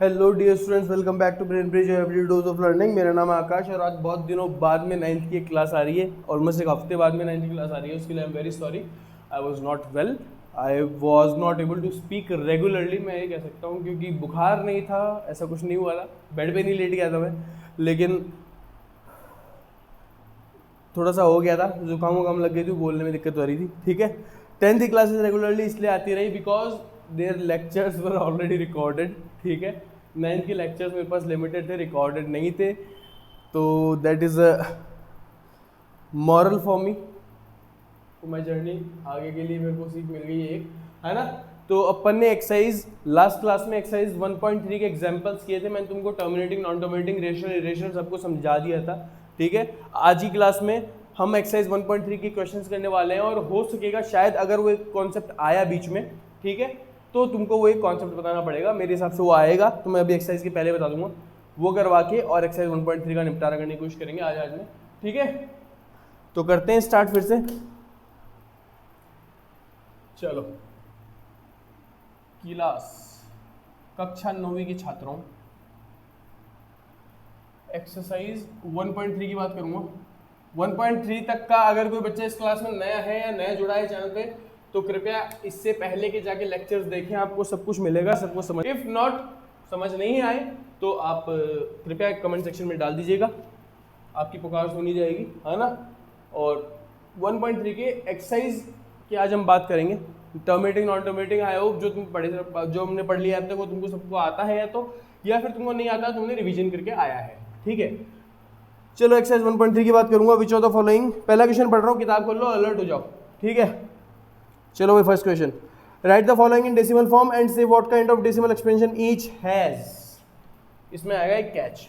Hello dear students, welcome back to Brain Bridge every dose of learning. मेरा नाम है आकाश और आज बहुत दिनों बाद में 9th की एक क्लास आ रही है। ऑलमोस्ट एक हफ्ते बाद में 9th की क्लास आ रही है। उसके लिए I am very sorry. I was not well, I was not able to speak regularly, मैं ये कह सकता हूँ, क्योंकि बुखार नहीं था, ऐसा कुछ नहीं हुआ था, बेड पे नहीं लेट गया था मैं, लेकिन थोड़ा सा हो गया था, जुकाम वुकाम लग गई थी, बोलने में दिक्कत हो रही थी। ठीक है, 10th की क्लासेस रेगुलरली इसलिए आती रही because their lectures were already recorded. ठीक है, 9th के लेक्चर्स मेरे पास लिमिटेड थे, रिकॉर्डेड नहीं थे, तो that is a moral for me to my journey. आगे के लिए मेरे को सीख मिल गई एक, है ना। तो अपन ने एक्सरसाइज लास्ट क्लास में एक्सरसाइज 1.3 के एग्जांपल्स किए थे। मैंने तुमको terminating, non terminating, rational, irrational सबको समझा दिया था। ठीक है, आज की क्लास में हम एक्सरसाइज 1.3 के क्वेश्चंस करने वाले हैं और हो सकेगा शायद अगर वो एक कॉन्सेप्ट आया बीच में, ठीक है, तो तुमको वो एक कॉन्सेप्ट बताना पड़ेगा। मेरे हिसाब से वो आएगा तो मैं अभी एक्सरसाइज के पहले बता दूंगा, वो करवा के और एक्सरसाइज 1.3 का निपटारा करने की कोशिश करेंगे आज में। ठीक है, तो करते हैं स्टार्ट फिर से। चलो, क्लास कक्षा 9वीं के छात्रों, एक्सरसाइज 1.3 की बात करूंगा। 1.3 तक का अगर कोई बच्चा इस क्लास में नया है या नया जुड़ा है चैनल पे, तो कृपया इससे पहले के जाके लेक्चर्स देखें, आपको सब कुछ मिलेगा, सबको समझ। इफ नॉट समझ नहीं आए तो आप कृपया कमेंट सेक्शन में डाल दीजिएगा, आपकी पुकार सुनी जाएगी, है ना। और 1.3 के एक्सरसाइज की आज हम बात करेंगे। Terminating, non terminating, I hope जो तुम पढ़े, जो हमने पढ़ लिया अब तक, वो तुमको सबको आता है, या फिर तुमको नहीं आता, तुमने रिवीजन करके आया है। ठीक है, चलो एक्सरसाइज 1.3 की बात करूंगा। विच ऑफ द फॉलोइंग, पहला क्वेश्चन पढ़ रहा हूँ, किताब खोल लो, अलर्ट हो जाओ। ठीक है, चलो भाई, first question, write the following in decimal form and say what kind of decimal expansion each has. इसमें आएगा एक कैच,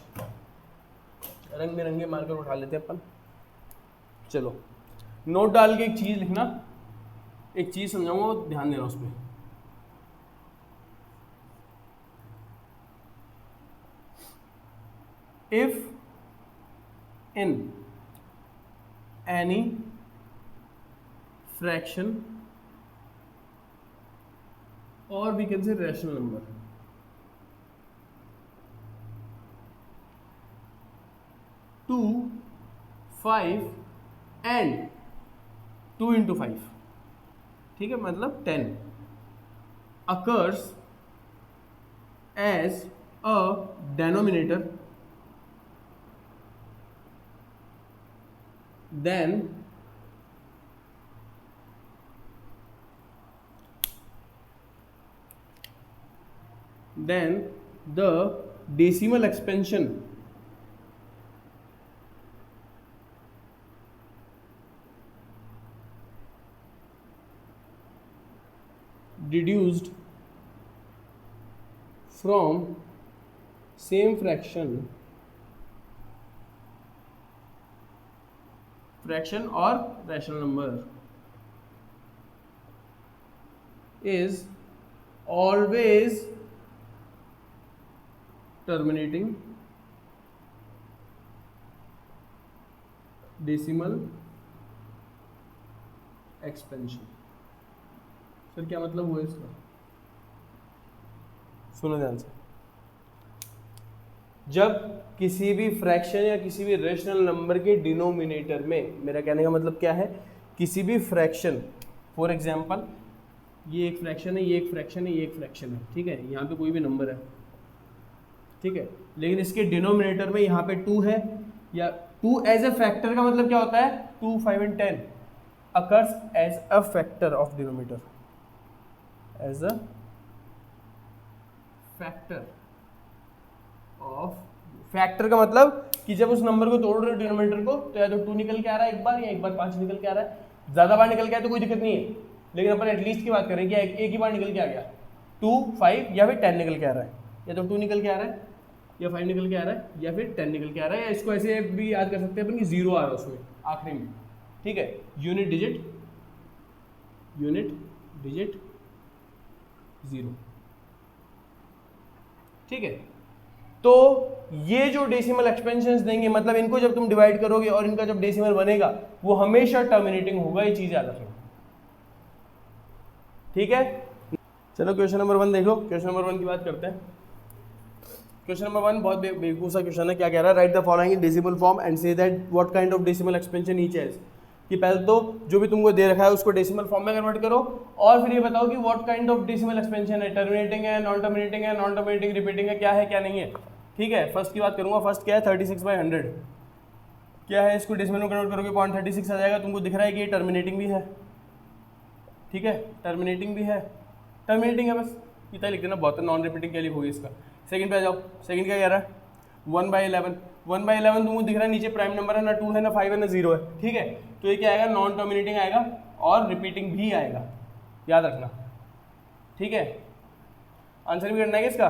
रंग बिरंगे मार्कर उठा लेते हैं अपन। चलो, नोट डाल के एक चीज लिखना, एक चीज समझाऊंगा, ध्यान देना उसमें। If in any fraction or we can say rational number, 2, 5 and 2 into 5, ठीक है, मतलब 10 occurs as a denominator, then the decimal expansion deduced from same fraction or rational number is always terminating decimal expansion। Sir क्या मतलब हुआ इसका, सुनो ध्यान से। जब किसी भी फ्रैक्शन या किसी भी रेशनल नंबर के डिनोमिनेटर में, मेरा कहने का मतलब क्या है, किसी भी फ्रैक्शन, फॉर एग्जांपल ये एक फ्रैक्शन है, ये एक फ्रैक्शन है, ये एक फ्रैक्शन है, ठीक है, यहाँ पे कोई भी नंबर है, ठीक है, लेकिन इसके डिनोमिनेटर में यहाँ पे 2 है, या 2 एज ए फैक्टर का मतलब क्या होता है, 2, 5 and 10 occurs as a factor of denominator, as a factor of. Factor का मतलब कि जब उस नंबर को तोड़ रहे हो डिनोमिनेटर को, तो या तो 2 निकल के आ रहा है एक बार, या एक बार 5 निकल के आ रहा है। ज्यादा बार निकल के आया तो कोई दिक्कत नहीं है, लेकिन अपन एटलीस्ट की बात करें कि एक ही बार निकल के आ गया, 2, 5 या फिर 10 निकल के आ रहा है, या तो 2 निकल के आ रहा है, या 5 निकल के आ रहा है, या फिर 10 निकल के आ रहा है, या इसको ऐसे भी याद कर सकते हैं अपन कि 0 आ रहा है उसमें आखिरी में। ठीक है, यूनिट डिजिट 0। ठीक है, तो ये जो डेसिमल एक्सपेंशंस देंगे, मतलब इनको जब तुम डिवाइड करोगे और इनका जब डेसिमल बनेगा, वो हमेशा टर्मिनेटिंग होगा, ये चीज याद रखना। ठीक है, चलो क्वेश्चन नंबर 1 देख लो। क्वेश्चन नंबर 1 की बात करते हैं। क्वेश्चन नंबर 1 बहुत बेवकूफ़ सा क्वेश्चन है। क्या कह रहा है? Right the following in decimal form and say that what kind of decimal expansion each has. कि पहले तो जो भी तुमको दे रखा है उसको डेसिमल फॉर्म में कन्वर्ट करो और फिर ये बताओ कि what kind of decimal expansion है, टर्मिनेटिंग है, नॉन टर्मिनेटिंग है, नॉन टर्मिनेटिंग रिपीटिंग है, क्या है क्या नहीं है। ठीक है, फर्स्ट की बात करूंगा। फर्स्ट क्या है? 36/100 क्या है? इसको डेसिमल में कन्वर्ट करोगे 0.36 आ जाएगा। तुमको दिख रहा है कि ये टर्मिनेटिंग भी है। ठीक है, टर्मिनेटिंग भी है, टर्मिनेटिंग है, बस इतना लिख देना बहुत है। नॉन रिपीटिंग क्या लिखोगे इसका? सेकंड पे आ जाओ। सेकंड क्या कह रहा है? 1/11 1/11 तुमको दिख रहा है नीचे प्राइम नंबर है, ना 2 है ना 5 है ना 0 है। ठीक है, तो ये क्या आएगा? नॉन टर्मिनेटिंग आएगा और रिपीटिंग भी आएगा, याद रखना। ठीक है, आंसर भी करना है इसका।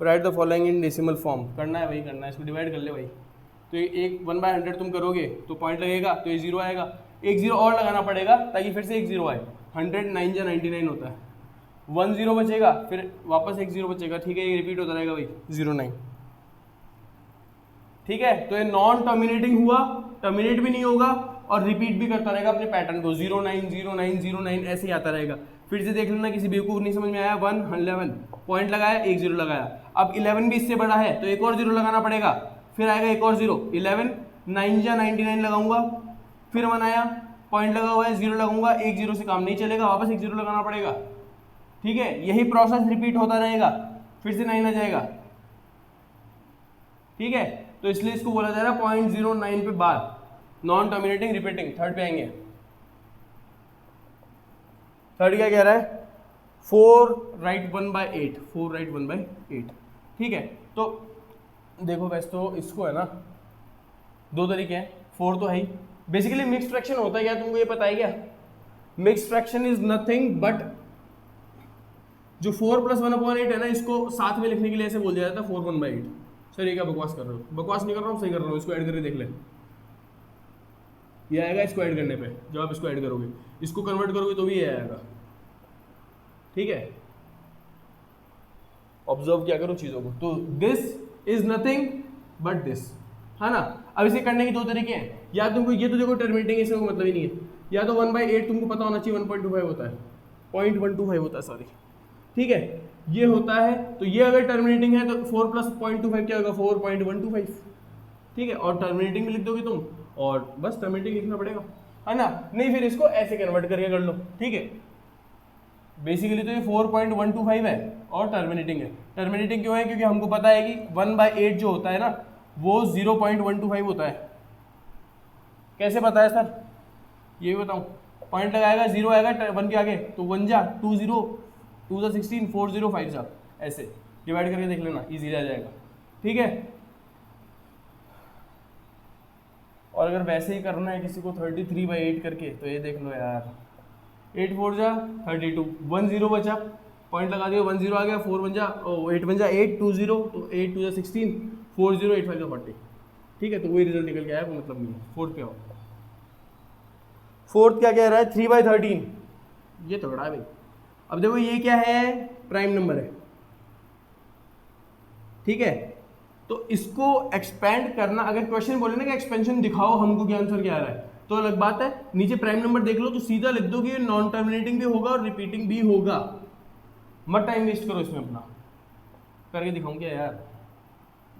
Right the following in decimal form करना है, वही करना है, इसको डिवाइड कर ले भाई। तो एक 1/100 तुम करोगे तो पॉइंट लगेगा तो ये 0 आएगा, एक 0 और लगाना पड़ेगा ताकि फिर से एक 0 आए। 100 9 या 99 होता है, 1 0 बचेगा फिर वापस एक 0 बचेगा। ठीक है, ये रिपीट होता रहेगा भाई 0 9। ठीक है, तो ये नॉन टर्मिनेटिंग हुआ, टर्मिनेट भी नहीं होगा और रिपीट भी करता रहेगा अपने पैटर्न को। 0 9 0 9 0 9 ऐसे ही आता रहेगा। फिर से देख लेना, किसी बेवकूफ नहीं समझ में आया। 1 11 पॉइंट लगाया, एक 0 लगाया। अब 11 भी इससे बड़ा है तो एक और 0 लगाना पड़ेगा, फिर आएगा एक और 0। 11 9 या 99 लगाऊंगा, फिर 1 आया, पॉइंट लगा हुआ है, 0 लगाऊंगा, एक 0 से काम नहीं चलेगा, वापस एक 0 लगाना पड़ेगा। ठीक है, यही प्रोसेस रिपीट होता रहेगा, फिर से 9 आ जाएगा। ठीक है, तो इसलिए इसको बोला जा रहा है 0.09 पे बार, नॉन टर्मिनेटिंग रिपीटिंग। थर्ड पे आएंगे। थर्ड क्या कह रहा है? 4 राइट 1/8, 4 राइट 1/8। ठीक है, तो देखो वैसे तो इसको है ना दो तरीके हैं, 4 तो है ही। बेसिकली मिक्स फ्रैक्शन होता है क्या, तुमको ये पता है क्या? Mix fraction is nothing but जो 4 + 1/8 है ना, इसको साथ में लिखने के लिए ऐसे बोल दिया जाता है 4 1/8। सर ये क्या बकवास कर रहे हो? बकवास नहीं कर रहा हूँ, सही कर रहा हूँ। इसको ऐड करके देख ले, ये आएगा इसको ऐड करने पे। जब आप इसको ऐड करोगे, इसको कन्वर्ट करोगे तो भी ये आएगा। ठीक है, ऑब्जर्व क्या करो चीजों को। तो this is nothing but this, है ना। अब इसे करने के दो तरीके हैं। या तुमको ये तो देखो टर्मिनेटिंग है, इसका कोई मतलब ही नहीं है। या तो 1/8 तुमको पता होना चाहिए 1.25 होता है, 0.125 होता है, सॉरी। ठीक है, ये होता है। तो ये अगर टर्मिनेटिंग है तो 4 + 0.25 क्या होगा? 4.125। ठीक है, और टर्मिनेटिंग भी लिख दोगे तुम और बस टर्मिनेटिंग लिखना पड़ेगा, है ना। नहीं फिर इसको ऐसे कन्वर्ट करके कर लो। ठीक है, बेसिकली तो ये 4.125 है और टर्मिनेटिंग है। टर्मिनेटिंग क्यों है? क्योंकि हमको पता है कि 1/8 जो होता है ना वो 0.125 होता है। कैसे पता है सर? ये भी बताऊं। पॉइंट लगाएगा, 0 आएगा 1 के आगे तो 1 जा 2 0 2 जा 16 4 0 5 जा, ऐसे डिवाइड करके देख लेना, इजी रह जाएगा। ठीक है, और अगर वैसे ही करना है किसी को 33/8 करके तो ये देख लो यार, 8 4 जा 32, 1 0 बचा, पॉइंट लगा दिया, 1 0 आ गया, 4 1 जा 8 1 जा 8 2 0 तो 8 2 जा 16 4 0 8 5 जा 40। ठीक है, तो वही रिजल्ट निकल के आया, कोई मतलब नहीं है। फोर्थ पे आओ। फोर्थ क्या कह रहा है? 3/13। ये तगड़ा है भाई। अब देखो ये क्या है? प्राइम नंबर है। ठीक है, तो इसको एक्सपेंड करना, अगर क्वेश्चन बोले ना कि एक्सपेंशन दिखाओ हमको कि आंसर क्या आ रहा है, तो अलग बात है। नीचे प्राइम नंबर देख लो तो सीधा लिख दो कि नॉन टर्मिनेटिंग भी होगा और रिपीटिंग भी होगा। मत टाइम वेस्ट करो इसमें अपना। करके दिखाऊं क्या यार?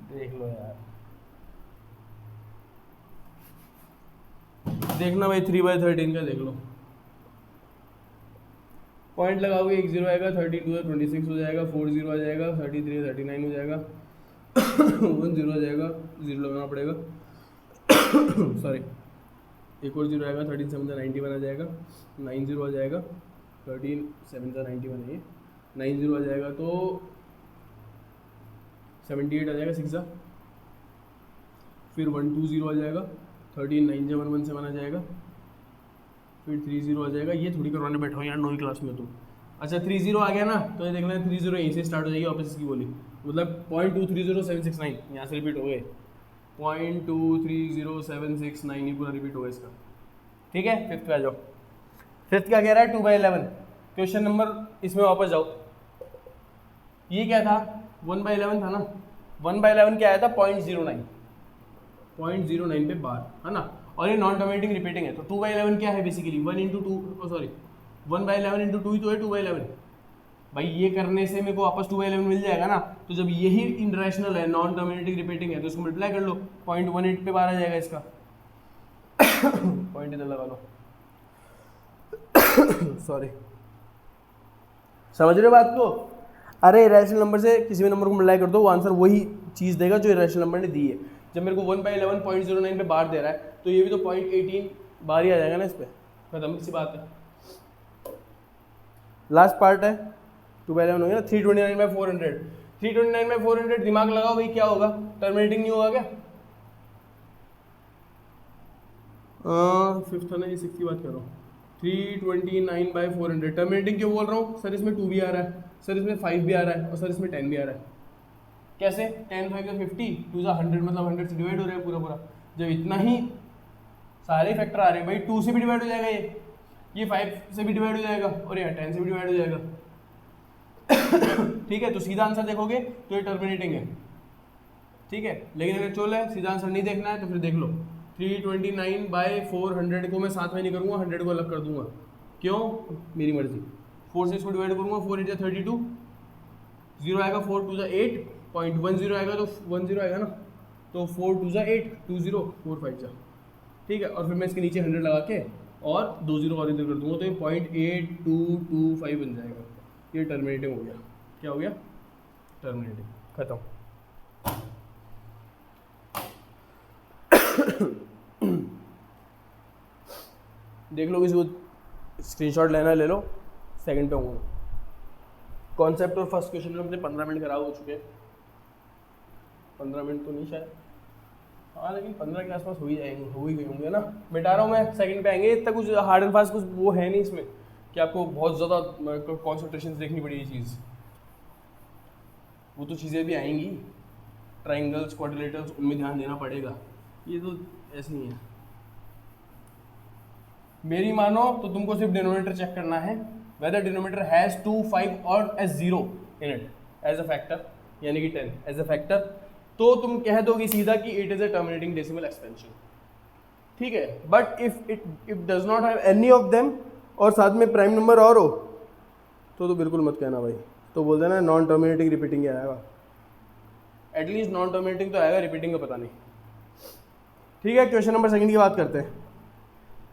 देख लो यार, देखना भाई 3/13 का देख लो। पॉइंट लगाओगे, एक 0 आएगा, 32 है 26 हो जाएगा, 4 0 आ जाएगा, 33 39 हो जाएगा, 1 0 आ जाएगा, 0 लगाना पड़ेगा, सॉरी, एक और 0 आएगा, 13 7 91 आ जाएगा, 9 0 आ जाएगा, 13 7 91 है, 9 0 आ जाएगा तो 78 आ जाएगा 6 जा, फिर 1 2 0 आ जाएगा, 13 9 जा 1 1 7 आ जाएगा, फिर 3 0 आ जाएगा। ये थोड़ी करवाने बैठा हूँ यार 9वीं क्लास में तुम। अच्छा 3 0 आ गया ना, तो ये देख लेना 3 0 यहीं से स्टार्ट हो जाएगी वापस इसकी बोली, मतलब 0.230769 यहाँ से रिपीट हो गए, 0.230769 ये पूरा रिपीट होगा इसका। ठीक है, फिफ्थ पे आ जाओ। फिफ्थ क्या कह रहा है? 2/11। क्वेश्चन नंबर इसमें वापस जाओ। ये क्या था? 1/11 था ना। 1/11 क्या आया था? 0.09 पे बार, है ना। और ये नॉन टर्मिनेटिंग रिपीटिंग है। तो 2/11 क्या है? बेसिकली 1 × 2, सॉरी 1/11 × 2 ही तो है 2/11। भाई ये करने से मेरे को वापस 2/11 मिल जाएगा ना, तो जब यही इनरेशनल है, नॉन टर्मिनेटिंग रिपीटिंग है, तो इसको मल्टीप्लाई कर लो, 0.18 पे बार आ जाएगा इसका। पॉइंट इधर लगा लो। सॉरी, समझ रहे हो बात को? अरे इरेशनल नंबर से किसी भी नंबर को मल्टीप्लाई कर दो, वो आंसर वही चीज़ देगा जो इरेशनल नंबर ने दी है। जब मेरे को 1/11 0.09 पे बार दे रहा है, तो ये भी तो 0.18 बार ही आ जाएगा ना इस पर। खत्म सी बात है। लास्ट पार्ट है 2/11 हो गया ना। 329/400, 329/400 दिमाग लगाओ भाई, क्या होगा? टर्मिनेटिंग नहीं होगा क्या? फिफ्थ है ना, ये सिक्स की बात कर रहा हूँ। 329/400 टर्मिनेटिंग क्यों बोल रहा हूँ सर? इसमें 2 भी आ रहा है सर, इसमें 5 भी आ रहा है, और सर इसमें 10 भी आ रहा है। कैसे? 10 5 50, 2 100, मतलब 100 से डिवाइड हो रहा है पूरा पूरा। जब इतना ही सारे फैक्टर आ रहे हैं भाई, 2 से भी डिवाइड हो जाएगा, ये 5 से भी डिवाइड हो जाएगा, और यहाँ 10 से भी डिवाइड हो जाएगा। ठीक है, तो सीधा आंसर देखोगे तो ये टर्मिनेटिंग है, ठीक है। लेकिन अगर चोल है, सीधा आंसर नहीं देखना है, तो फिर देख लो 329/400 को मैं साथ में नहीं करूँगा, 100 को अलग कर दूंगा। क्यों? मेरी मर्जी। 4 से इसको डिवाइड करूँगा, 4 × 32, 0 आएगा, 4 2 8, 0.10 आएगा तो 10 आएगा ना, तो 4 2 8, 20 4 5 ठीक है। और फिर मैं इसके नीचे 100 लगा के और 2 0 और इधर कर दूंगा, तो ये 0.8225 बन जाएगा। ये टर्मिनेटिंग हो गया। क्या हो गया? टर्मिनेटिंग। खत्म। देख लो, किसी को स्क्रीनशॉट लेना ले लो, सेकंड पे होंगे। कॉन्सेप्ट और फर्स्ट क्वेश्चन में अपने 15 मिनट खराब हो चुके हैं। 15 मिनट तो नहीं शायद, हाँ, लेकिन 15 के आसपास हो ही जाएंगे, हो ही गए होंगे ना। मिटा रहा हूँ मैं, सेकंड पे आएंगे। इतना कुछ हार्ड एंड फास्ट कुछ वो है नहीं इसमें कि आपको बहुत ज़्यादा कॉन्सेंट्रेशन देखनी पड़ेगी चीज़। वो तो चीज़ें भी आएंगी, ट्राइंगल्स, क्वाड्रिलेटरल्स, उनमें ध्यान देना पड़ेगा। ये तो ऐसे नहीं है। मेरी मानो तो तुमको सिर्फ डिनोमिनेटर चेक करना है, वेदर डिनोमिनेटर हैज़ 2 5 और as 0 in it as a factor, यानी कि 10 एज अ फैक्टर, तो तुम कह दोगे सीधा कि it is a terminating decimal expansion, ठीक है। But if does not have any of them, और साथ में प्राइम नंबर और हो, तो बिल्कुल मत कहना भाई, तो बोल देना नॉन टर्मिनेटिंग रिपीटिंग आएगा। एटलीस्ट नॉन टर्मिनेटिंग तो आएगा, रिपीटिंग का पता नहीं, ठीक है। क्वेश्चन नंबर सेकंड की बात करते हैं।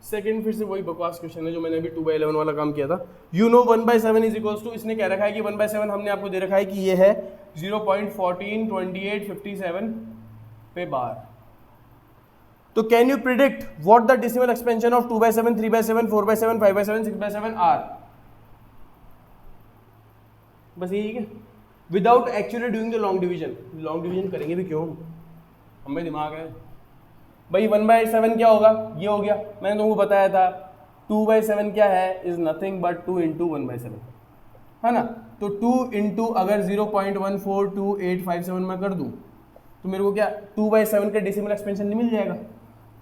सेकंड फिर से वही बकवास क्वेश्चन है जो मैंने अभी 2/11 वाला काम किया था। You know 1/7 is equals to, इसने क्या रखा है कि 1/7 हमने आपको दे रखा है कि ये है 0.142857 पे बार। तो can you predict what the decimal expansion of 2/7, 3/7, 4/7, 5/7, 6/7 are? बस यही है, without actually doing the long division. Long division करेंगे भी क्यों, हमें दिमाग है भाई। 1/7 क्या होगा? ये हो गया, मैंने तुमको बताया था। 2/7 क्या है? इज नथिंग बट 2 × 1/7, है ना। तो 2 × अगर 0.142857 में कर दूं, तो मेरे को क्या 2/7 का डेसिमल एक्सपेंशन नहीं मिल जाएगा?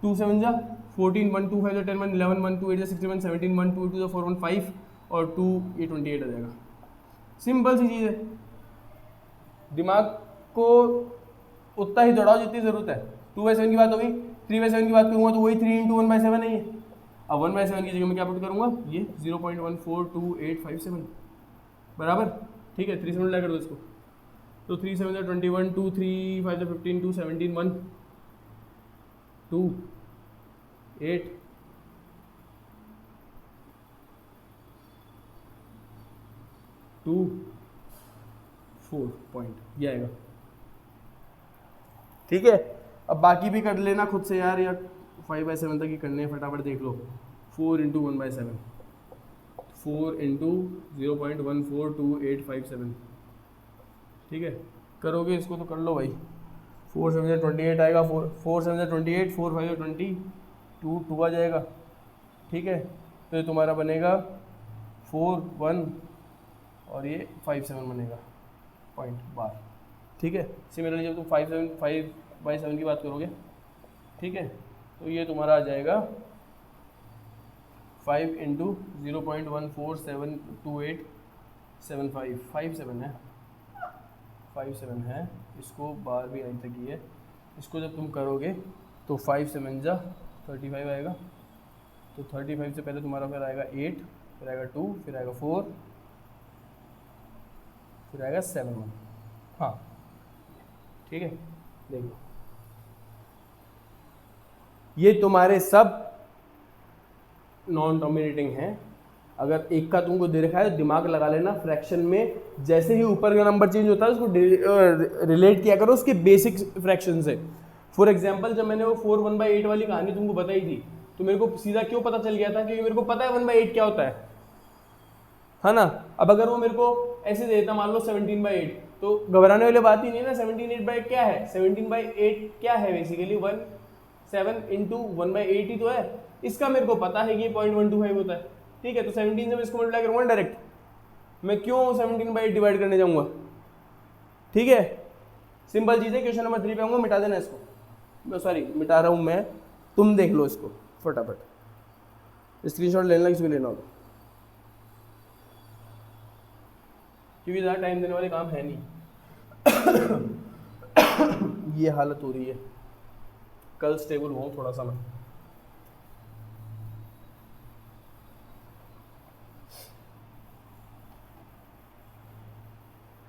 2 7 जा 14, 1 2 5 10 1 11 1 2 8 61 17 1 2 2 4 1 5 और 2 ये 28 आ जाएगा। सिंपल सी चीज़ है, दिमाग को उतना ही दौड़ाओ जितनी ज़रूरत है। 2/7 की बात होगी, 3/7 की बात करूँगा तो वही 3 × 1/7 है ये। अब 1/7 की जगह में क्या पुट करूँगा? ये 0.142857 बराबर, ठीक है। 3 से मल्टीप्लाई कर दो इसको, तो 3 7 21, 2 3 5 15, 2 17 1 2 8 2 4 पॉइंट, ये आएगा, ठीक है। अब बाकी भी कर लेना खुद से यार, या 5/7 तक ही करने हैं, फटाफट देख लो। 4 × 1/7, 4 × 0.142857, ठीक है। करोगे इसको तो कर लो भाई। 4 7 28 आएगा, 4 7 28, 4 5 20, 2 आ जाएगा, ठीक है। तो ये तुम्हारा बनेगा 4 1 और ये 5 7 बनेगा पॉइंट बार, ठीक है। सिमिलरली जब तुम 5/7 की बात करोगे, ठीक है, तो ये तुम्हारा आ जाएगा 5 × 0.14782875, 5 7 है, इसको बार भी आई तक ही है। इसको जब तुम करोगे तो 5 7 जा 35 आएगा, तो 35 से पहले तुम्हारा फिर आएगा 8, फिर आएगा 2, फिर आएगा 4, फिर आएगा 7 1। हाँ ठीक है, देखो ये तुम्हारे सब नॉन डोमिनेटिंग हैं। अगर एक का तुमको दे रखा है तो दिमाग लगा लेना, फ्रैक्शन में जैसे ही ऊपर का नंबर चेंज होता है उसको रिलेट किया करो उसके बेसिक फ्रैक्शन से। फॉर एग्जांपल जब मैंने वो 4 1/8 वाली कहानी तुमको बताई थी तो मेरे को सीधा क्यों पता चल गया था, क्योंकि मेरे को पता है 1/8 क्या होता है ना। अब अगर वो मेरे को ऐसे देता मान लो 17/8 तो घबराने वाली बात ही नहीं है ना। 17/8 क्या है, 17/8 क्या है बेसिकली 7 × 1/8 ही तो है। इसका मेरे को पता है कि 0.125 होता है, ठीक है। तो 17 से मैं इसको मल्टीप्लाई करूंगा डायरेक्ट, मैं क्यों 17/8 डिवाइड करने जाऊंगा, ठीक है। सिंपल चीज है। क्वेश्चन नंबर 3 पे आऊंगा, मिटा देना इसको, सॉरी मिटा रहा हूं मैं, तुम देख लो इसको फटाफट, स्क्रीनशॉट लेना किसी को लेना हो, क्योंकि ज़्यादा टाइम देने वाले काम है नहीं। ये हालत हो रही है, कल स्टेबल हुआ थोड़ा सा मैं।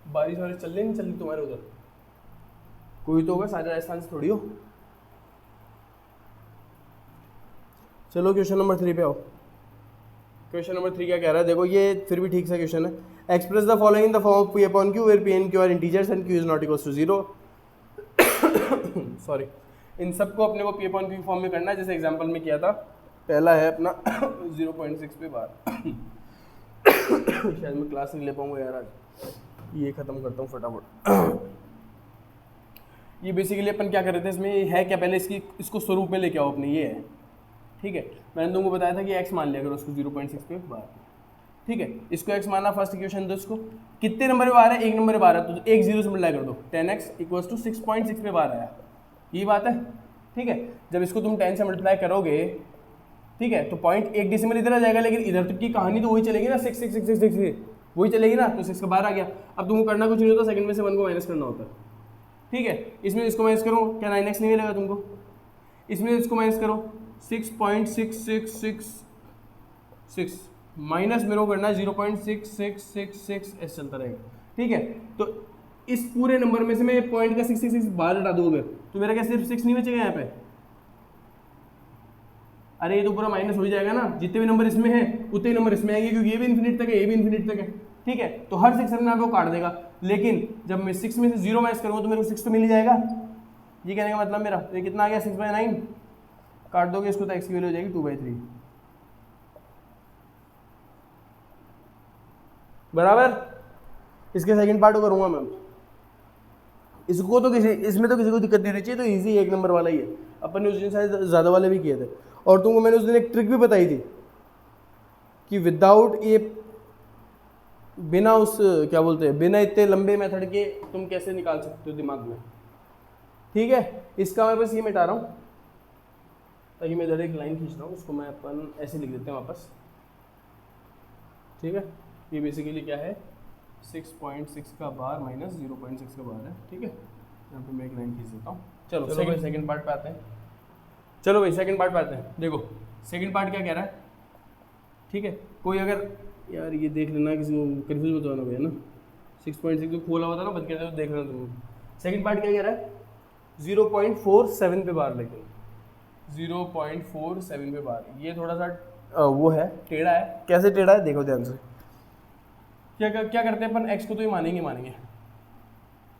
बारिश वारिश चल रही नहीं चल रही तुम्हारे उधर? कोई तो होगा, सारे राजस्थान से थोड़ी हो। चलो क्वेश्चन नंबर 3 पे आओ। क्वेश्चन नंबर 3 क्या कह रहा है, देखो ये फिर भी ठीक सा क्वेश्चन है। Express the following in the form of P upon Q where P and Q are integers and Q is not equals to 0। Sorry, इन सबको अपने को P upon Q फॉर्म में करना है जैसे एग्जांपल में किया था। पहला है अपना 0.6 पे बार। शायद मैं क्लास नहीं ले पाऊंगा यार आज, ये खत्म करता हूँ फटाफट। ये बेसिकली अपन क्या कर रहे थे, इसमें है क्या, पहले इसको स्वरूप में लेके आओ अपने, ये है ठीक है। मैंने तुमको बताया था कि x मान लिया करो उसको 0.6 पे बार, ठीक है। इसको x माना, फर्स्ट इक्वेशन दो इसको, कितने नंबर पे बार है, 1 नंबर पे बार है तो 1 0 से मल्टीप्लाई कर दो, 10x = 6.6 पे बार आया, ये बात है ठीक है। जब इसको तुम 10 से मल्टीप्लाई करोगे ठीक है तो पॉइंट 1 डेसिमल इधर आ जाएगा, लेकिन इधर तक की कहानी तो वही चलेगी ना, 6 6 6 6 6 वही चलेगी ना, तो 6 का बार आ गया। अब तुमको करना कुछ नहीं होता, सेकंड में से 1 को माइनस करना होता है, ठीक है। इसमें इसको माइनस करो, क्या 9x नहीं मिलेगा तुमको, इसमें इसको माइनस करो 6.6666 माइनस मेरे को करना है 0.6666 ऐसे चलता रहेगा, ठीक है। तो इस पूरे नंबर में से मैं पॉइंट का 666 बाहर हटा दूँ अगर, तो मेरा क्या सिर्फ 6 नहीं बचेगा यहाँ पे, अरे ये तो पूरा माइनस हो ही जाएगा ना, जितने भी नंबर इसमें हैं उतने ही नंबर इसमें आएंगे, क्योंकि ये भी इन्फिनिट तक है, ये भी इन्फिनिट तक है, ठीक है। तो हर 6 अपने आप को काट देगा, लेकिन जब मैं 6 में से 0 माइनस करूँगा तो मेरे को 6 तो मिल ही जाएगा। ये कहने का मतलब मेरा, ये कितना आ गया 6/9, काट दोगे इसको तो x की वैल्यू हो जाएगी 2/3 बराबर। इसके सेकंड पार्ट को करूँगा मैं, इसको तो इसमें तो किसी को दिक्कत नहीं रहनी चाहिए, तो इजी 1 नंबर वाला ही है। अपन ने उस दिन शायद ज़्यादा वाले भी किए थे, और तुमको मैंने उस दिन एक ट्रिक भी बताई थी कि विदाउट ये बिना उस क्या बोलते हैं, बिना इतने लंबे मेथड के तुम कैसे निकाल सकते हो दिमाग में, ठीक है। इसका मैं बस ये मिटा रहा हूँ ताकि मैं इधर एक लाइन खींच रहा हूँ, उसको मैं अपन ऐसे लिख देते हैं वापस, ठीक है। ये बेसिकली क्या है, 6.6 का बार माइनस 0.6 का बार है, ठीक है। यहाँ पे मैं एक लाइन खींच देता हूँ। चलो सेकंड पार्ट पे आते हैं। चलो भाई सेकंड पार्ट पे आते हैं। देखो सेकंड पार्ट क्या कह रहा है, ठीक है। कोई अगर यार ये देख लेना, किसी को कन्फ्यूज होता है ना भैया ना, 6.6 तो खोला हुआ था ना बंद कर दे, तो देख लेना तुम। सेकंड पार्ट क्या कह रहा है, 0.47 पे बार, लेकिन 0.47 पे बार, ये थोड़ा सा वो है, टेढ़ा है। कैसे टेढ़ा है देखो ध्यान से, क्या करते हैं अपन, x को तो ही मानेंगे,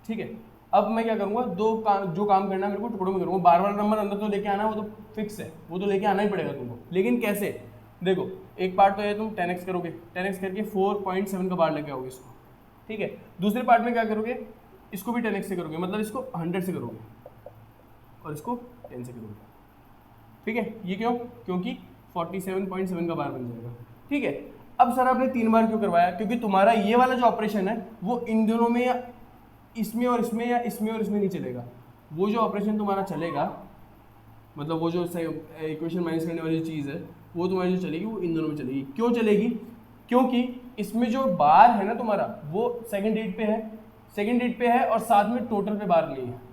ठीक है। अब मैं क्या करूँगा, जो काम करना है मेरे को टुकड़ों में करूँगा, बार नंबर अंदर तो लेके आना, वो तो फिक्स है, वो तो लेके आना ही पड़ेगा तुमको, लेकिन कैसे, देखो एक पार्ट तो है तुम 10x करोगे, 10x करके 4.7 का बार लेके आओगे इसको, ठीक है। दूसरे पार्ट में क्या करोगे, इसको भी 10x से करोगे, मतलब इसको 100 से करोगे और इसको 10 से करोगे, ठीक है। ये क्यों, क्योंकि 47.7 का बार बन जाएगा, ठीक है। अब सर आपने 3 बार क्यों करवाया, क्योंकि तुम्हारा ये वाला जो ऑपरेशन है वो इन दोनों में, या इसमें और इसमें, या इसमें और इसमें नहीं चलेगा। वो जो ऑपरेशन तुम्हारा चलेगा, मतलब वो जो इक्वेशन माइनस करने वाली चीज़ है, वो तुम्हारी जो चलेगी वो इन दोनों में चलेगी। क्यों चलेगी, क्योंकि इसमें जो बार है ना तुम्हारा, वो सेकंड डिजिट पे है और साथ में टोटल पे बार नहीं है।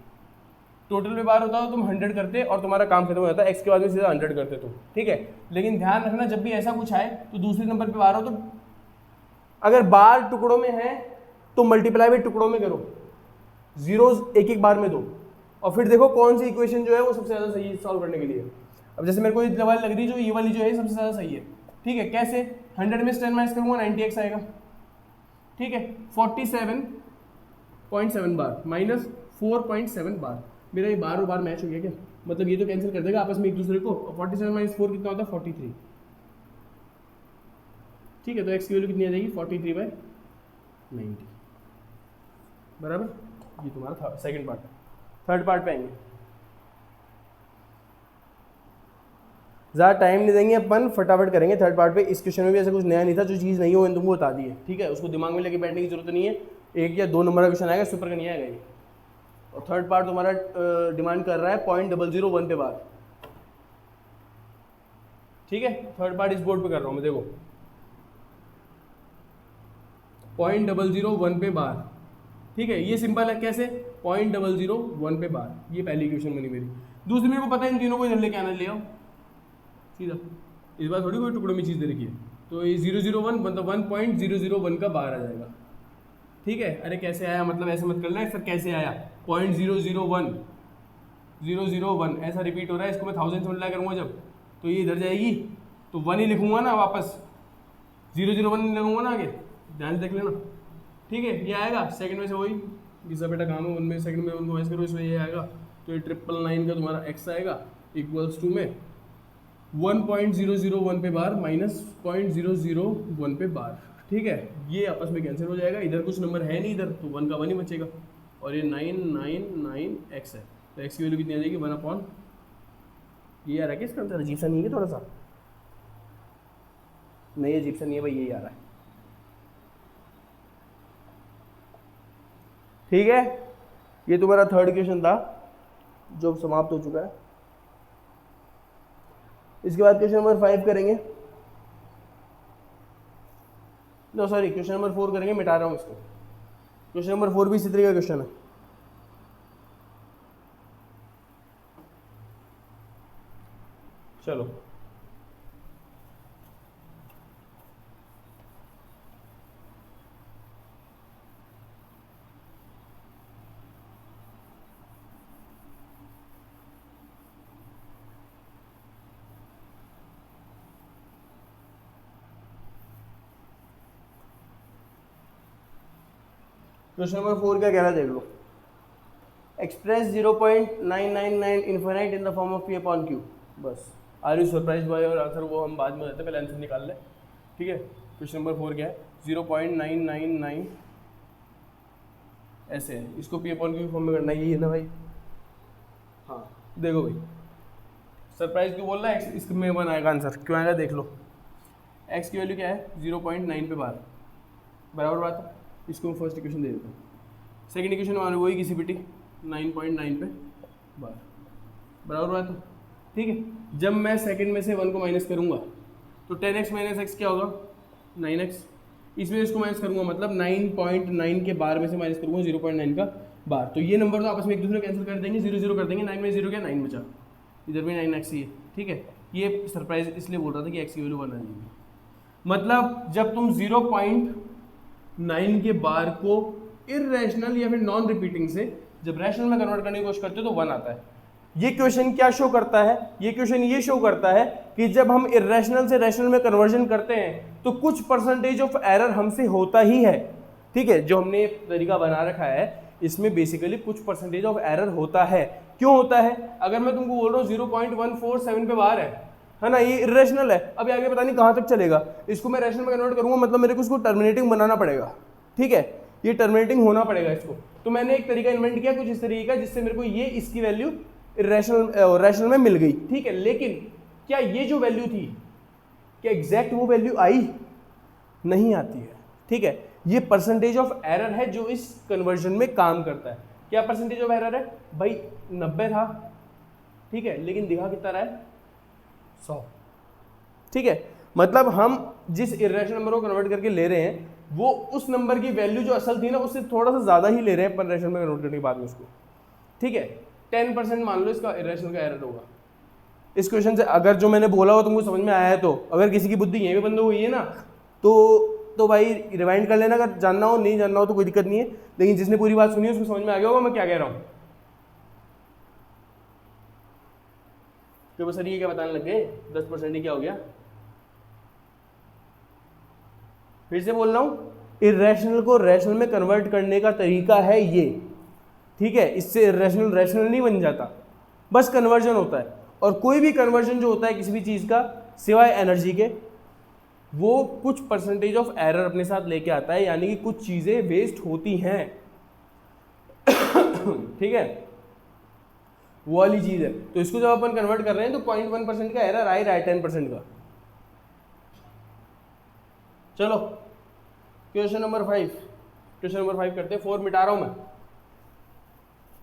टोटल पे बार होता तो तुम 100 करते और तुम्हारा काम खत्म हो जाता, x के बाद में सीधा 100 करते तुम, ठीक है। लेकिन ध्यान रखना, जब भी ऐसा कुछ आए तो दूसरे नंबर पे बार हो, तो अगर बार टुकड़ों में है तो मल्टीप्लाई भी टुकड़ों में करो, जीरोज एक एक बार में दो, और फिर देखो कौन सी इक्वेशन जो है वो सबसे ज़्यादा सही है सॉल्व करने के लिए। अब जैसे मेरे को ये वाली लग रही जो ये वाली जो है सबसे ज़्यादा सही है, ठीक है। कैसे? 100 में से 10 माइनस करूँगा 90x आएगा, ठीक है। 47.7 बार माइनस 4.7 बार, मेरा ये बार और बार मैच हो गया क्या? मतलब ये तो कैंसिल कर देगा आपस में एक दूसरे को। 47 माइनस 4 कितना होता है? 43, ठीक है। तो x की वैल्यू कितनी आ जाएगी? 43/90 बराबर। ये तुम्हारा था सेकंड पार्ट। थर्ड पार्ट पे आएंगे, ज़्यादा टाइम नहीं देंगे अपन, फटाफट करेंगे थर्ड पार्ट पे। इस क्वेश्चन में भी ऐसा कुछ नया नहीं था, जो चीज़ नहीं हो मैंने तुमको बता दी है, ठीक है। उसको दिमाग में लेके बैठने की जरूरत नहीं है, 1 या 2 नंबर का क्वेश्चन आएगा, सुपर का नहीं आएगा ये। और थर्ड पार्ट तुम्हारा डिमांड कर रहा है 0.001 पे बार, ठीक है। थर्ड पार्ट इस बोर्ड पे कर रहा हूँ मैं, देखो 0.001 पे बार, ठीक है। ये सिंपल है, कैसे? 0.001 पे बार, ये पहली क्वेश्चन बनी मेरी। दूसरी मेरे को पता है इन तीनों को इधर लेके आना, ले आओ सीधा, इस बार थोड़ी कोई टुकड़ों में चीज़ दे रखी है। तो ये 001 मतलब 1.001 का बार आ जाएगा, ठीक है। अरे कैसे आया, मतलब ऐसे मत करना है सर, कैसे आया? 0.001 ऐसा रिपीट हो रहा है, इसको मैं 1000 से मल्टीप्लाई करूँगा जब, तो ये इधर जाएगी तो 1 ही लिखूंगा ना वापस, 001 नहीं लगूंगा ना आगे, ध्यान से देख लेना, ठीक है। ये आएगा सेकंड में से वही घिसा बेटा काम है, 1 में सेकंड में 1 को मैच करो, इसमें ये आएगा। तो ये 999 का तुम्हारा x आएगा इक्वल्स टू में 1.001 पे बार माइनस 0.001 पे बार, ठीक है। ये आपस में कैंसिल हो जाएगा, इधर कुछ नंबर है नहीं, इधर तो 1 का 1 ही बचेगा, और ये 999x है। तो x की वैल्यू कितनी आ जाएगी? 1/, ये आ रहा है क्या इसका आंसर? अजीब सा नहीं है थोड़ा सा? नहीं अजीब सा नहीं है भाई, यही आ रहा है, ठीक है। ये तुम्हारा थर्ड क्वेश्चन था जो समाप्त हो चुका है। इसके बाद क्वेश्चन नंबर 5 करेंगे, नो सॉरी क्वेश्चन नंबर 4 करेंगे, मिटा रहा हूँ इसको। क्वेश्चन नंबर 4 भी इसी तरह का क्वेश्चन है, चलो। क्वेश्चन नंबर 4 क्या कह रहा है देख लो। Express 0.999 infinite in the form of p/q। बस आर यू सरप्राइज बाय और आंसर वो हम बाद में रहते हैं, पहले आंसर निकाल ले, ठीक है। क्वेश्चन नंबर 4 क्या है? 0.999 ऐसे है, इसको p/q फॉर्म में करना, यही है ना भाई? हाँ देखो भाई, सरप्राइज क्यों बोल रहा है? इसमें 1 आएगा आंसर, क्यों आएगा देख लो। x की वैल्यू क्या है? 0.9 पे बार, बराबर बात है। इसको मैं फर्स्ट इक्वेशन दे देता हूँ, सेकंड इक्वेशन में वही किसी बिटी 9.9 पे बार, बराबर बात है, ठीक है। जब मैं सेकंड में से 1 को माइनस करूँगा तो 10x माइनस x क्या होगा? 9x। इसमें इसको माइनस करूँगा मतलब 9.9 के बार में से माइनस करूँगा 0.9 का बार, तो ये नंबर तो आपस में एक दूसरे कैंसिल कर देंगे, 0 कर देंगे। 9 में 0 क्या? 9 बचा, इधर भी 9x ही है, ठीक है। ये सरप्राइज इसलिए बोल रहा था कि x की वैल्यू 1 आ जाएगी, मतलब जब तुम 0.9 के बार को इर्रेशनल या फिर नॉन रिपीटिंग से जब रैशनल में कन्वर्ट करने की कोशिश करते हो तो 1 आता है। ये क्वेश्चन क्या शो करता है? ये क्वेश्चन ये शो करता है कि जब हम इर्रेशनल से रैशनल में कन्वर्जन करते हैं तो कुछ परसेंटेज ऑफ एरर हमसे होता ही है, ठीक है। जो हमने तरीका बना रखा है इसमें बेसिकली कुछ परसेंटेज ऑफ एरर होता है। क्यों होता है? अगर मैं तुमको बोल रहा हूँ 0.147 पे बार है ना, ये इरेशनल है, अभी आगे पता नहीं कहाँ तक चलेगा, इसको मैं रैशनल में कन्वर्ट करूंगा मतलब मेरे को इसको टर्मिनेटिंग बनाना पड़ेगा, ठीक है। ये टर्मिनेटिंग होना पड़ेगा इसको, तो मैंने एक तरीका इन्वेंट किया कुछ इस तरीके का जिससे मेरे को ये इसकी वैल्यू रैशनल में मिल गई, ठीक है। लेकिन क्या ये जो वैल्यू थी क्या एग्जैक्ट वो वैल्यू आई? नहीं आती है, ठीक है। ये परसेंटेज ऑफ एरर है जो इस कन्वर्जन में काम करता है। क्या परसेंटेज ऑफ एरर है भाई? 90 था, ठीक है, लेकिन दिखा कितना रहा है? 100, ठीक है। मतलब हम जिस इरेशनल नंबर को कन्वर्ट करके ले रहे हैं वो उस नंबर की वैल्यू जो असल थी ना उससे थोड़ा सा ज़्यादा ही ले रहे हैं रैशनल में कन्वर्ट करने के बाद में उसको, ठीक है। 10% मान लो इसका इरेशनल का एरर होगा। इस क्वेश्चन से अगर जो मैंने बोला हो तुमको समझ में आया है तो, अगर किसी की बुद्धि यहीं पे बंद हो गई है ना तो तो भाई रिवाइंड कर लेना, अगर जानना हो, नहीं जानना हो तो कोई दिक्कत नहीं है, लेकिन जिसने पूरी बात सुनी है उसको समझ में आ गया होगा मैं क्या कह रहा हूँ। तो सर ये क्या बताने लग गए 10% ही क्या हो गया, फिर से बोल रहा हूँ, इरेशनल को रैशनल में कन्वर्ट करने का तरीका है ये, ठीक है। इससे इरेशनल रैशनल नहीं बन जाता, बस कन्वर्जन होता है। और कोई भी कन्वर्जन जो होता है किसी भी चीज़ का सिवाय एनर्जी के, वो कुछ परसेंटेज ऑफ एरर अपने साथ लेके आता है, यानी कि कुछ चीज़ें वेस्ट होती हैं ठीक है, वो वाली चीज़ है। तो इसको जब अपन कन्वर्ट कर रहे हैं तो 0.1% का एरर आ ही रहा है 10% का। चलो क्वेश्चन नंबर 5, क्वेश्चन नंबर 5 करते हैं। 4 मिटा रहा हूँ मैं,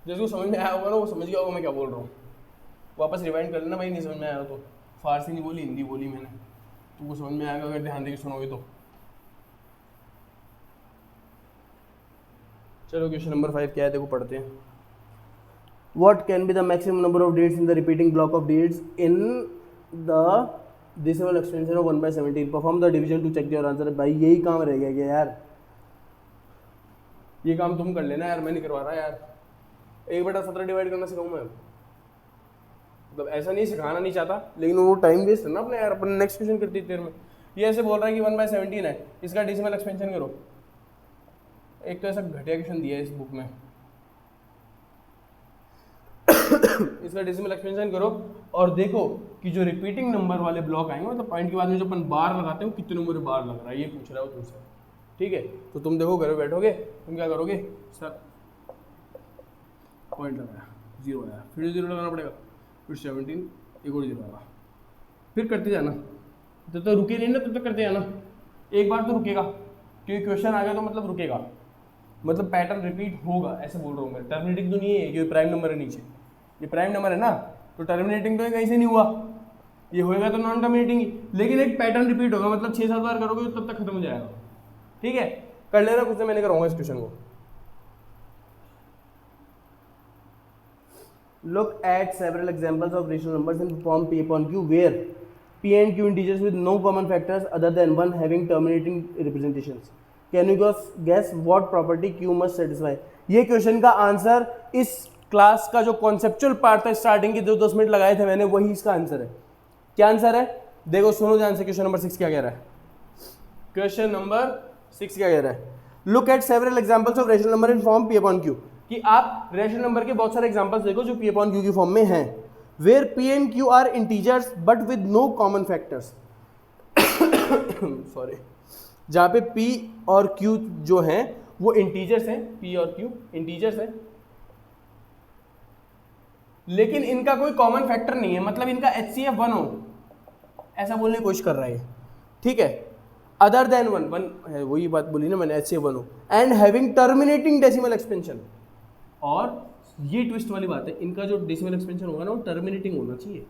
जिसको समझ में आया होगा ना वो समझ गया होगा मैं क्या बोल रहा हूँ। वापस रिवाइंड कर लेना भाई, नहीं समझ में आया तो। फारसी नहीं बोली, हिंदी बोली मैंने, तो वो समझ में आएगा अगर ध्यान देके सुनोगे तो। चलो क्वेश्चन नंबर 5 क्या है देखो, पढ़ते हैं। What can be the maximum number of dates in the repeating block of dates in the decimal extension of 1/17? Perform the division to check your answer। भाई यही काम रह गया क्या यार, ये काम तुम कर लेना यार, मैं नहीं करवा रहा यार। 1/17 डिवाइड करना सिखाऊं मैं, मतलब ऐसा नहीं सिखाना नहीं चाहता, लेकिन वो टाइम वेस्ट है ना अपने यार। अपन नेक्स्ट क्वेश्चन करते देर में। ये ऐसे बोल रहा है कि 1/17 है, इसका डेसिमल एक्सपेंशन करो। एक तो ऐसा घटिया क्वेश्चन दिया है इस बुक में इसका डेसिमल एक्सपेंशन करो और देखो कि जो रिपीटिंग नंबर वाले ब्लॉक आएंगे, मतलब पॉइंट के बाद में जो अपन बार लगाते हैं, कितने नंबर बार लग रहा है, ये पूछ रहा है वो तुमसे, ठीक है। तो तुम देखो घर में बैठोगे, तुम क्या करोगे, सर पॉइंट लगाया 0 आया, फिर 0 लगाना पड़ेगा, फिर 17, एक और 0 आया, फिर करते जाना। तो रुके नहीं ना, तब तक करते जाना। एक बार तो रुकेगा क्योंकि क्वेश्चन आ गया, तो मतलब रुकेगा, मतलब पैटर्न रिपीट होगा, ऐसे बोल रहा हूँ मैं। टर्मिनेटिंग तो नहीं है क्योंकि प्राइम नंबर है नीचे, ये प्राइम नंबर है ना, तो टर्मिनेटिंग तो कहीं से नहीं हुआ, ये होएगा तो नॉन टर्मिनेटिंग ही, लेकिन एक पैटर्न रिपीट होगा, मतलब 6-7 बार करोगे तो तब तक खत्म हो जाएगा, ठीक है। कर लेना कुछ, मैंने कराऊंगा इस क्वेश्चन को। Look at several examples of rational numbers in form P upon Q where P and Q integers with no common factors other than 1 having terminating representations. Can you guess what property Q must satisfy? ये question का answer इस class का जो conceptual part था, starting के जो 10 minute लगाए थे मैंने, वही इसका आंसर है। क्या आंसर है देखो, सुनो ध्यान से। क्वेश्चन नंबर 6 क्या कह रहा है, क्वेश्चन नंबर 6 क्या कह रहा है, look at several examples of rational number in form P upon Q, कि आप रेशनल नंबर के बहुत सारे एग्जांपल्स देखो जो P upon Q की फॉर्म में हैं, where P and Q are integers but with no common factors sorry, जहाँ पे P और Q जो हैं वो इंटीजर्स हैं, P और Q इंटीजर्स हैं, लेकिन इनका कोई कॉमन फैक्टर नहीं है, मतलब इनका HCF 1 हो, ऐसा बोलने की कोशिश कर रहा है, ठीक है। अदर देन 1 है, वही बात बोली ना मैंने, HCF 1 हो, and having terminating decimal expansion. और ये ट्विस्ट वाली बात है, इनका जो डेसिमल एक्सपेंशन होगा ना वो टर्मिनेटिंग होना चाहिए।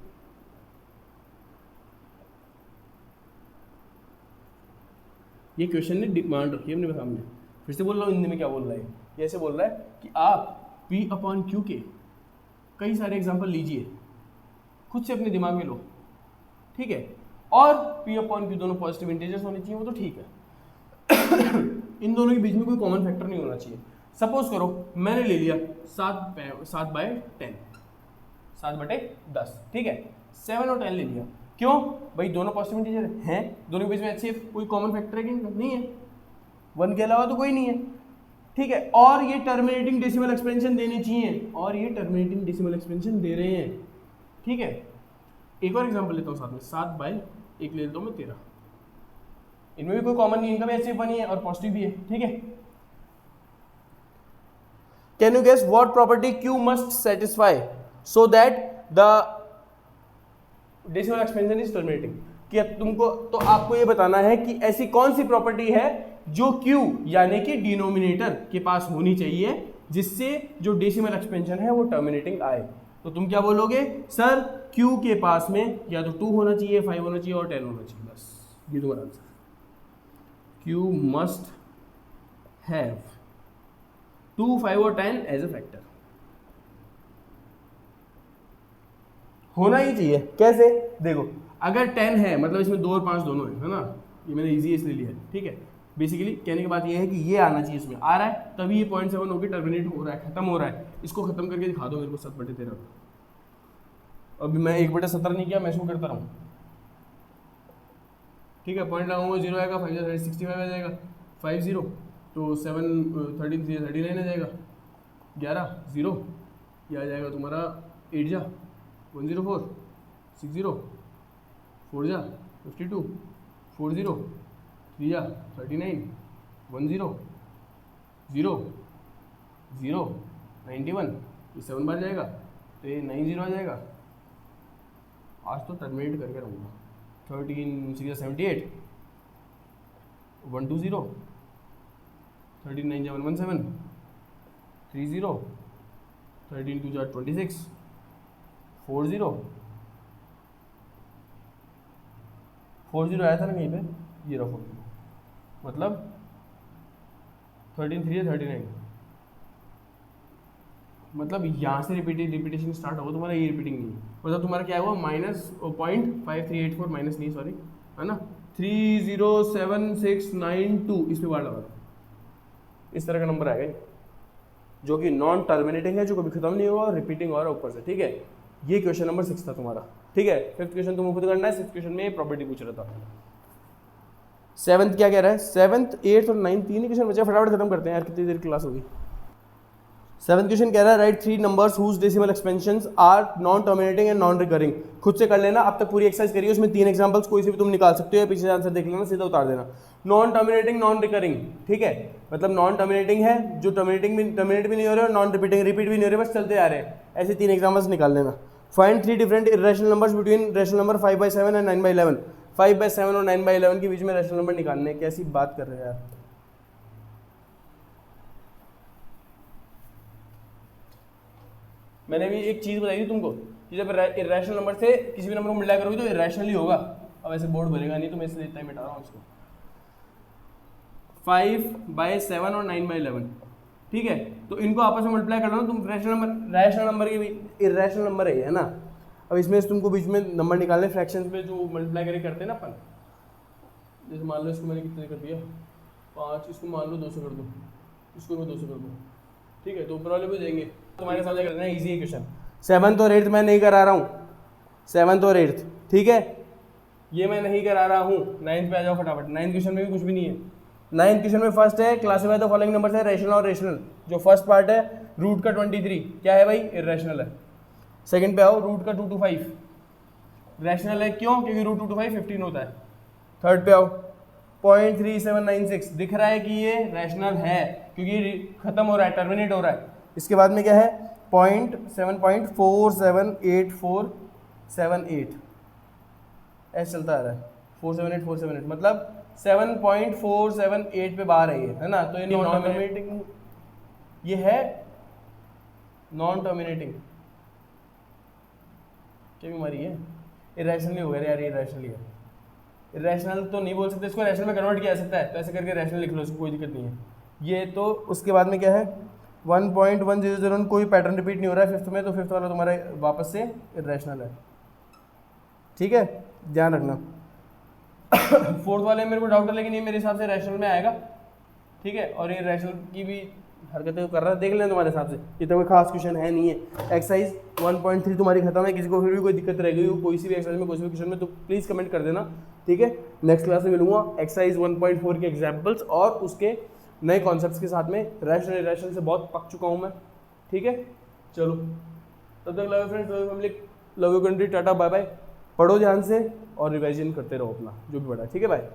ये क्वेश्चन ने डिमांड रखी है अपने सामने। फिर से बोल रहा हूँ, हिंदी में क्या बोल रहा है, ये ऐसे बोल रहा है कि आप P upon Q के कई सारे एग्जाम्पल लीजिए, खुद से अपने दिमाग में लो, ठीक है, और P upon Q दोनों पॉजिटिव इंटीजर्स होने चाहिए, वो तो ठीक है इन दोनों के बीच में कोई कॉमन फैक्टर नहीं होना चाहिए। सपोज करो मैंने ले लिया 7/10, 7/10, ठीक है, 7 और 10 ले लिया, क्यों भाई, दोनों पॉजिटिव इंटीजर हैं, दोनों के बीच में HCF कोई कॉमन फैक्टर है कि नहीं है, 1 के अलावा तो कोई नहीं है, ठीक है। और ये टर्मिनेटिंग डेसिमल एक्सपेंशन देने चाहिए, और ये टर्मिनेटिंग डेसिमल एक्सपेंशन दे रहे हैं, ठीक है। एक और एग्जांपल लेता हूँ साथ में, 7/1 ले लेता हूँ मैं 13, इनमें भी कोई कॉमन नहीं, इनका भी HCF बनी है और पॉजिटिव भी है, ठीक है। Can you guess what property Q must satisfy so that the decimal expansion is terminating, कि अब तुमको, तो आपको ये बताना है कि ऐसी कौन सी प्रॉपर्टी है जो Q यानी कि डिनोमिनेटर के पास होनी चाहिए, जिससे जो डेसिमल एक्सपेंशन है वो टर्मिनेटिंग आए। तो तुम क्या बोलोगे, सर Q के पास में या तो 2 होना चाहिए, 5 होना चाहिए और 10 होना चाहिए, बस ये तुम्हारा आंसर। Q मस्ट हैव 2, 5 और 10 एज ए फैक्टर, होना ही चाहिए। कैसे, देखो अगर 10 है मतलब इसमें 2 और 5 दोनों है ना, ये मैंने इजी इसलिए लिया है, ठीक है। बेसिकली कहने की बात ये है कि ये आना चाहिए, इसमें आ रहा है तभी ये 0.7 होकर टर्मिनेट हो रहा है, खत्म हो रहा है। इसको खत्म करके दिखा दो मेरे को 7/13। अभी मैं 1/17 नहीं किया, मैं इसको करता रहूँ, ठीक है। पॉइंट लगाऊंगा 0 आएगा, 5 जा 65 आ जाएगा, 5 0 तो 7 13 3 39 आ जाएगा, 11 0 ये आ जाएगा तुम्हारा 8 जा 104 6 0 4 जा 52 4 0 3 जा 39 1 0 0 0 91 ये 7 बार जाएगा तो ये 9 0 आ जाएगा। आज तो टर्मिनेट करके रहूँगा। 13 6 78 120 13 9 117 30 13 2 26 40 40 आया था ना कहीं पे, ये रहा 40, मतलब 13 3 39, मतलब यहाँ से रिपीटेशन स्टार्ट होगा तुम्हारा, ये रिपीटिंग नहीं है, मतलब तुम्हारा क्या हुआ -0.5384 माइनस नहीं सॉरी है ना 307692 इस पे बार लगा, इस तरह का नंबर आएगा ये, जो कि नॉन टर्मिनेटिंग है, जो कभी खत्म नहीं होगा और रिपीटिंग हो रहा है ऊपर से, ठीक है। ये क्वेश्चन नंबर 6 था तुम्हारा, ठीक है। 5th क्वेश्चन तुमको खुद करना है, 6th क्वेश्चन में प्रॉपर्टी पूछ रहा था। 7th क्या कह रहा है, 7th 8th और 9th तीन ही क्वेश्चन बचे, फटाफट खत्म करते हैं यार, कितनी देर क्लास होगी। 7th क्वेश्चन कह रहा है write 3 numbers whose decimal expansions are non terminating and non recurring. खुद से कर लेना, अब तक पूरी एक्सरसाइज करिए, उसमें 3 एग्जांपल्स कोई से भी तुम निकाल सकते हो, या पीछे आंसर देख लेना, सीधा उतार देना। नॉन टर्मिनेटिंग नॉन रिकरिंग, ठीक है, मतलब नॉन टर्मिनेटिंग है, जो टर्मिनेट भी नहीं हो रहे और नॉन रिपीटिंग रिपीट भी नहीं हो रहे, बस चलते आ रहे हैं, ऐसे 3 एग्जांपल्स निकाल लेना। Find 3 different irrational numbers between rational number 5/7 and 9/11। 5/7 और 9/11 के बीच में रैशनल नंबर निकालने, कैसी बात कर रहे हैं यार। मैंने भी एक चीज़ बताई थी तुमको कि जब इरेशनल नंबर से किसी भी नंबर को मल्टीप्लाई करोगे तो इरेशनल ही होगा। अब ऐसे बोर्ड भरेगा नहीं, तो मैं इसलिए इतना मिटा रहा हूँ इसको। 5/7 और 9/11, ठीक है, तो इनको आपस में मल्टीप्लाई कर लो तुम, रैशनल नंबर के भी इरेशनल नंबर है ना। अब इसमें तुमको बीच में नंबर निकालने फ्रैक्शंस में, जो मल्टीप्लाई करके करते हैं ना अपन, जैसे मान लो इसको मैंने कितने कर दिया 5, इसको मान लो 2 से कर दो, इसको मैं 2 से कर दूँ, ठीक है, तो ऊपर वाले भी जाएंगे। तुम्हारे सामने करना है, इजी है क्वेश्चन। 7th और 8th मैं नहीं करा रहा हूँ, 7th और 8th, ठीक है, ये मैं नहीं करा रहा हूँ। 9th पे आ जाओ फटाफट। 9th क्वेश्चन में भी कुछ भी नहीं है। 9th क्वेश्चन में फर्स्ट है क्लासिफाई द फॉलोइंग नंबर्स है रैशनल और रेशनल। जो फर्स्ट पार्ट है रूट का 23 क्या है भाई, इरेशनल है। सेकंड पे आओ, रूट का 2 to 5 रैशनल है, क्यों, क्योंकि रूट 2 to 5 15 होता है। थर्ड पे आओ, 0.3796 दिख रहा है कि ये रैशनल है, क्योंकि खत्म हो रहा है, टर्मिनेट हो रहा है। इसके बाद में क्या है 0.7.47848 ऐसे चलता आ रहा है, 478 मतलब 7.478 पे बाहर है ना। तो ये नॉन टर्मिनेटिंग, ये है नॉन टर्मिनेटिंग, क्या बीमारी है, इरेशनल नहीं हो गया यार, ये इरेशनल है। इरेशनल तो नहीं बोल सकते, इसको रैशनल में कन्वर्ट किया जा सकता है, तो ऐसे करके रैशनल लिख लो, इसको कोई दिक्कत नहीं है। ये तो उसके बाद में क्या है 1.100 कोई पैटर्न रिपीट नहीं हो रहा है 5th में, तो 5th वाला तुम्हारा वापस से इरेशनल है, ठीक है, ध्यान रखना। 4th वाले मेरे को डाउट है, लेकिन ये मेरे हिसाब से रैशनल में आएगा, ठीक है। और ये रैशनल की भी हरकतें कर रहा है, देख लेना तुम्हारे हिसाब से, ये तो कोई खास क्वेश्चन है नहीं है। एक्सरसाइज 1.3 तुम्हारी खत्म है। किसी को फिर भी कोई दिक्कत रह गई हो कोई सी भी एक्सरसाइज में, कोई सी भी क्वेश्चन में, तो प्लीज़ कमेंट कर देना, ठीक है। नेक्स्ट क्लास में मिलूंगा एक्सरसाइज 1.4 के एग्जाम्पल्स और उसके नए कॉन्सेप्ट्स के साथ में। रैशनल इरेशनल से बहुत पक चुका हूँ मैं, ठीक है। चलो तब तक love you friends, love you family, love you country, ta-ta bye bye. पढ़ो ध्यान से और रिवाइजन करते रहो अपना जो भी पढ़ा है, ठीक है, बाय।